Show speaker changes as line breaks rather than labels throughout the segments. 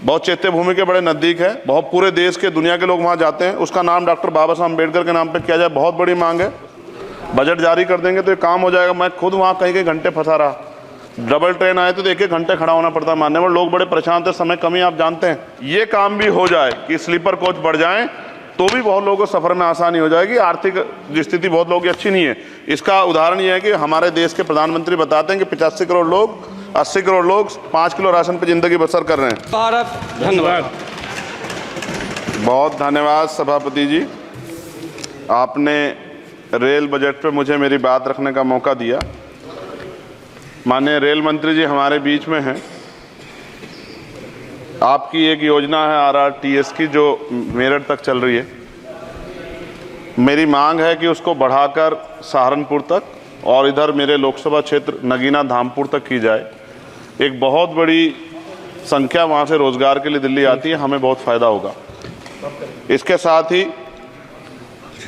बहुत चैत्य भूमि के बड़े नज़दीक है, बहुत पूरे देश के दुनिया के लोग वहाँ जाते हैं। उसका नाम डॉक्टर बाबा साहब अम्बेडकर के नाम पे किया जाए, बहुत बड़ी मांग है। बजट जारी कर देंगे तो ये काम हो जाएगा। मैं खुद वहाँ कई घंटे फंसा रहा, डबल ट्रेन आए तो 1-1 घंटे खड़ा होना पड़ता मानने में, लोग बड़े परेशान थे, समय कमी आप जानते हैं। ये काम भी हो जाए कि स्लीपर कोच बढ़ जाएं तो भी बहुत लोगों को सफ़र में आसानी हो जाएगी। आर्थिक स्थिति बहुत लोगों की अच्छी नहीं है। इसका उदाहरण ये है कि हमारे देश के प्रधानमंत्री बताते हैं कि 85 करोड़ लोग, 80 करोड़ लोग 5 किलो राशन पर ज़िंदगी बसर कर रहे हैं।
भारत धन्यवाद।
बहुत धन्यवाद सभापति जी, आपने रेल बजट पे मुझे मेरी बात रखने का मौका दिया। माननीय रेल मंत्री जी हमारे बीच में हैं। आपकी एक योजना है RRTS की जो मेरठ तक चल रही है। मेरी मांग है कि उसको बढ़ाकर सहारनपुर तक और इधर मेरे लोकसभा क्षेत्र नगीना धामपुर तक की जाए। एक बहुत बड़ी संख्या वहाँ से रोजगार के लिए दिल्ली आती है, हमें बहुत फ़ायदा होगा। इसके साथ ही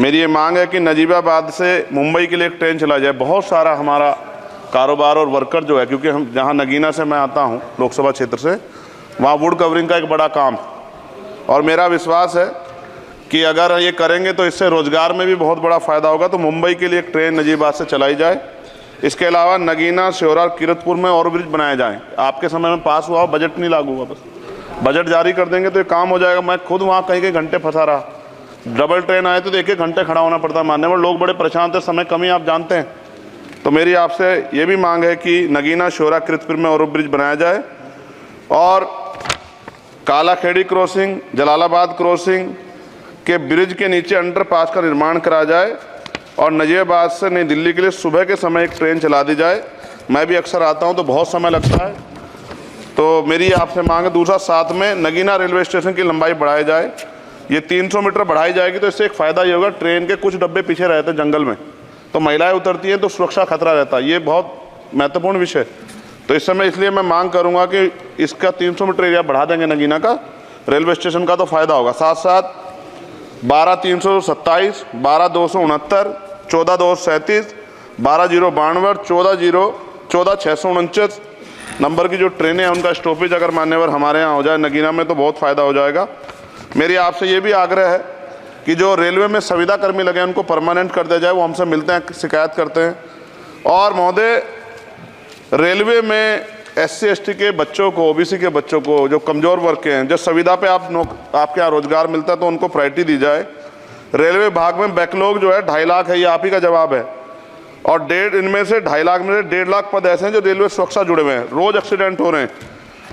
मेरी ये मांग है कि नजीबाबाद से मुंबई के लिए एक ट्रेन चला जाए। बहुत सारा हमारा कारोबार और वर्कर जो है, क्योंकि हम जहाँ नगीना से मैं आता हूँ लोकसभा क्षेत्र से, वहाँ वुड कवरिंग का एक बड़ा काम, और मेरा विश्वास है कि अगर ये करेंगे तो इससे रोजगार में भी बहुत बड़ा फ़ायदा होगा। तो मुंबई के लिए एक ट्रेन नजीबाबाद से चलाई जाए। इसके अलावा नगीना, श्योरा, किरतपुर में और ब्रिज बनाए जाएँ। आपके समय में पास हुआ, बजट नहीं लागू हुआ, बस बजट जारी कर देंगे तो ये काम हो जाएगा। मैं खुद वहाँ कई घंटे फंसा रहा, डबल ट्रेन आए तो 1-1 घंटे खड़ा होना पड़ता मानने में, लोग बड़े परेशान थे, समय कमी आप जानते हैं। तो मेरी आपसे ये भी मांग है कि नगीना, श्योरा, किरतपुर में और ब्रिज बनाया जाए और कालाखेड़ी क्रॉसिंग, जलालाबाद क्रॉसिंग के ब्रिज के नीचे अंडरपास का निर्माण करा जाए और नजीबाबाद से नई दिल्ली के लिए सुबह के समय एक ट्रेन चला दी जाए। मैं भी अक्सर आता हूं तो बहुत समय लगता है, तो मेरी आपसे मांग है। दूसरा, साथ में नगीना रेलवे स्टेशन की लंबाई बढ़ाई जाए। ये 300 मीटर बढ़ाई जाएगी तो इससे एक फ़ायदा ये होगा, ट्रेन के कुछ डब्बे पीछे रहते हैं जंगल में, तो महिलाएं उतरती हैं तो सुरक्षा खतरा रहता है। ये बहुत महत्वपूर्ण विषय। तो इस समय इसलिए मैं मांग करूंगा कि इसका 300 मीटर एरिया बढ़ा देंगे नगीना का, रेलवे स्टेशन का, तो फ़ायदा होगा। साथ साथ 12-327, 12-269, 14-237, 12-092, 14-649 नंबर की जो ट्रेनें हैं उनका स्टॉपेज अगर मान्यवर हमारे यहाँ हो जाए नगीना में तो बहुत फ़ायदा हो जाएगा। मेरी आपसे ये भी आग्रह है कि जो रेलवे में संविदा कर्मी लगे हैं उनको परमानेंट कर दिया जाए। वो हमसे मिलते हैं, शिकायत करते हैं। और महोदय, रेलवे में SC/ST के बच्चों को, OBC के बच्चों को, जो कमज़ोर वर्ग के हैं, जो संविदा पे आपके यहाँ रोजगार मिलता है तो उनको प्रायोरिटी दी जाए। रेलवे विभाग में बैकलॉग जो है 2.5 लाख है, ये आप ही का जवाब है। और इनमें से 2.5 लाख में से 1.5 लाख पद ऐसे हैं जो रेलवे सुरक्षा जुड़े हुए हैं, रोज़ एक्सीडेंट हो रहे हैं।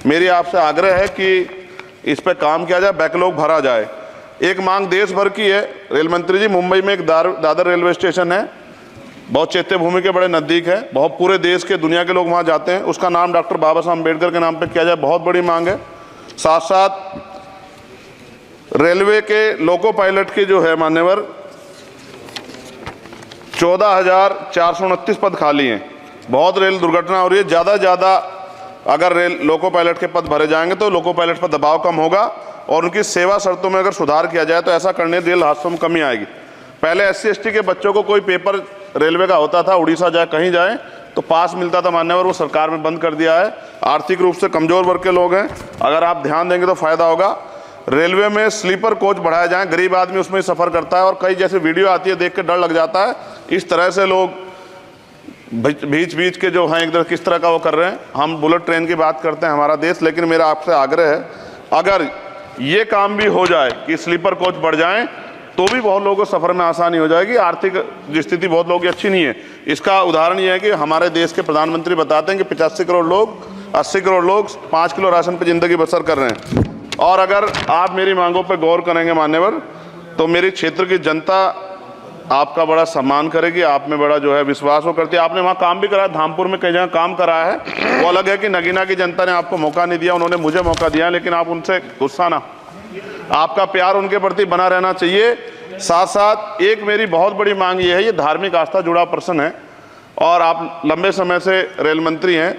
मेरी आपसे आग्रह है कि इस पर काम किया जाए, बैकलॉग भरा जाए। एक मांग देश भर की है रेल मंत्री जी, मुंबई में एक दादर रेलवे स्टेशन है, बहुत चैत्य भूमि के बड़े नज़दीक है, बहुत पूरे देश के दुनिया के लोग वहाँ जाते हैं। उसका नाम डॉक्टर बाबा साहब अम्बेडकर के नाम पे किया जाए, बहुत बड़ी मांग है। साथ साथ रेलवे के लोको पायलट के जो है मान्यवर 14,429 पद खाली हैं। बहुत रेल दुर्घटना हो रही है, ज़्यादा से ज़्यादा अगर रेल लोको पायलट के पद भरे जाएंगे तो लोको पायलट पर दबाव कम होगा और उनकी सेवा शर्तों में अगर सुधार किया जाए तो ऐसा करने रेल हादसों में कमी आएगी। पहले SC/ST के बच्चों को कोई पेपर रेलवे का होता था, उड़ीसा जाए कहीं जाए तो पास मिलता था मान्यवर, वो सरकार ने बंद कर दिया है। आर्थिक रूप से कमज़ोर वर्ग के लोग हैं, अगर आप ध्यान देंगे तो फ़ायदा होगा। रेलवे में स्लीपर कोच बढ़ाया जाए, गरीब आदमी उसमें सफ़र करता है और कई जैसे वीडियो आती है देख के डर लग जाता है। इस तरह से लोग बीच के जो हैं एकदम किस तरह का वो कर रहे हैं। हम बुलेट ट्रेन की बात करते हैं हमारा देश, लेकिन मेरा आपसे आग्रह है अगर ये काम भी हो जाए कि स्लीपर कोच बढ़ जाएं तो भी बहुत लोगों को सफ़र में आसानी हो जाएगी। आर्थिक स्थिति बहुत लोगों की अच्छी नहीं है। इसका उदाहरण ये है कि हमारे देश के प्रधानमंत्री बताते हैं कि 85 करोड़ लोग, 80 करोड़ लोग 5 किलो राशन पर ज़िंदगी बसर कर रहे हैं। और अगर आप मेरी मांगों पर गौर करेंगे मान्यवर तो मेरी क्षेत्र की जनता आपका बड़ा सम्मान करेगी, आप में बड़ा जो है विश्वास वो करती है। आपने वहाँ काम भी कराया, धामपुर में कई जगह काम कराया है। वो अलग है कि नगीना की जनता ने आपको मौका नहीं दिया, उन्होंने मुझे मौका दिया, लेकिन आप उनसे गुस्सा ना, आपका प्यार उनके प्रति बना रहना चाहिए। साथ साथ एक मेरी बहुत बड़ी मांग ये है, ये धार्मिक आस्था जुड़ा प्रश्न है और आप लंबे समय से रेल मंत्री हैं।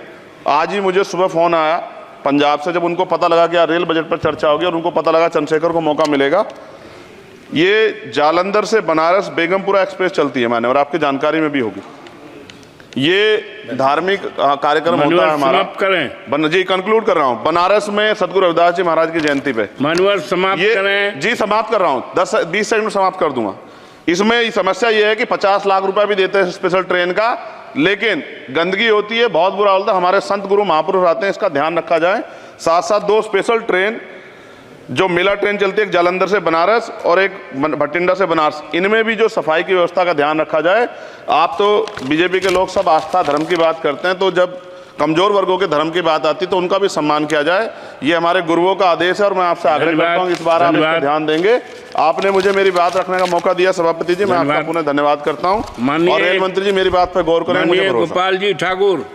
आज ही मुझे सुबह फ़ोन आया पंजाब से, जब उनको पता लगा कि यार रेल बजट पर चर्चा होगी और उनको पता लगा चंद्रशेखर को मौका मिलेगा। ये जालंधर से बनारस बेगमपुरा एक्सप्रेस चलती है मान्यवर, आपकी जानकारी में भी होगी। ये धार्मिक कार्यक्रम होता है हमारा।
करें
जी, कंक्लूड कर रहा हूँ। बनारस में सदगुरु रविदास जी महाराज की जयंती पे
मानवर समाप्त करें।
जी समाप्त कर रहा हूँ, 10-20 सेकंड में समाप्त कर दूंगा। इसमें समस्या ये है कि 50 लाख रुपए भी देते हैं स्पेशल ट्रेन का, लेकिन गंदगी होती है, बहुत बुरा होता है। हमारे संत गुरु महापुरुष आते हैं, इसका ध्यान रखा जाए। साथ साथ 2 स्पेशल ट्रेन जो मेला ट्रेन चलती है, एक जालंधर से बनारस और एक भटिंडा से बनारस, इनमें भी जो सफाई की व्यवस्था का ध्यान रखा जाए। आप तो बीजेपी के लोग सब आस्था धर्म की बात करते हैं, तो जब कमजोर वर्गों के धर्म की बात आती है तो उनका भी सम्मान किया जाए। ये हमारे गुरुओं का आदेश है और मैं आपसे आग्रह करता हूँ इस बार आप इस पर ध्यान देंगे। आपने मुझे मेरी बात रखने का मौका दिया सभापति जी, मैं आपका पुनः धन्यवाद करता हूँ। और रेल मंत्री जी मेरी बात पर गौर करें।
गोपाल जी ठाकुर।